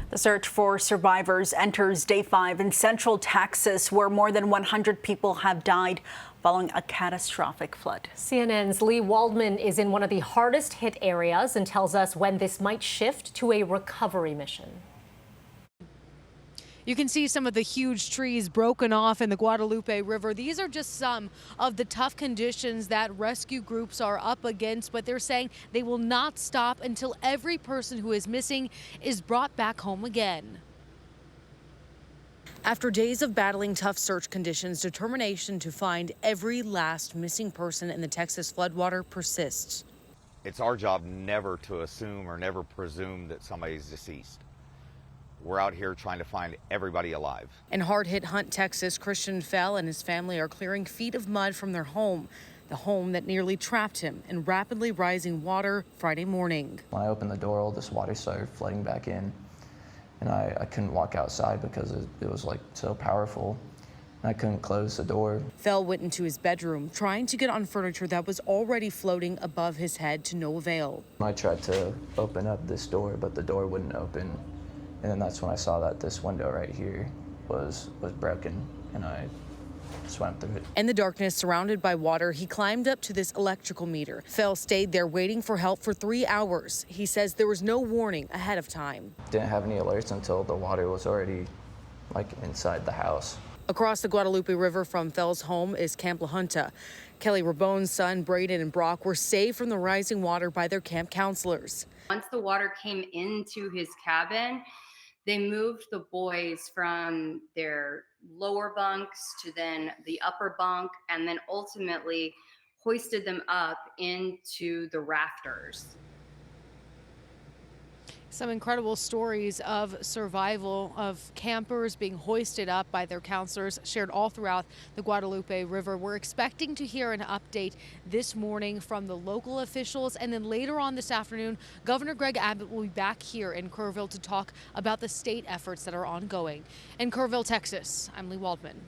The search for survivors enters day 5 in central Texas, where more than 100 people have died following a catastrophic flood. CNN's Lee Waldman is in one of the hardest hit areas and tells us when this might shift to a recovery mission. You can see some of the huge trees broken off in the Guadalupe River. These are just some of the tough conditions that rescue groups are up against, but they're saying they will not stop until every person who is missing is brought back home again. After days of battling tough search conditions, determination to find every last missing person in the Texas floodwater persists. It's our job never to assume or never presume that somebody's deceased. We're out here trying to find everybody alive. In hard-hit Hunt, Texas, Christian Fell and his family are clearing feet of mud from their home, the home that nearly trapped him in rapidly rising water Friday morning. When I opened the door, all this water started flooding back in, and I couldn't walk outside because it was like so powerful. I couldn't close the door. Fell went into his bedroom, trying to get on furniture that was already floating above his head to no avail. I tried to open up this door, but the door wouldn't open. And then that's when I saw that this window right here was broken, and I swam through it. In the darkness, surrounded by water, he climbed up to this electrical meter. Fell stayed there waiting for help for 3 hours. He says there was no warning ahead of time. Didn't have any alerts until the water was already like inside the house. Across the Guadalupe River from Fell's home is Camp La Junta. Kelly Rabone's son, Braden and Brock, were saved from the rising water by their camp counselors. Once the water came into his cabin, they moved the boys from their lower bunks to then the upper bunk, and then ultimately hoisted them up into the rafters. Some incredible stories of survival of campers being hoisted up by their counselors shared all throughout the Guadalupe River. We're expecting to hear an update this morning from the local officials, and then later on this afternoon, Governor Greg Abbott will be back here in Kerrville to talk about the state efforts that are ongoing. In Kerrville, Texas, I'm Lee Waldman.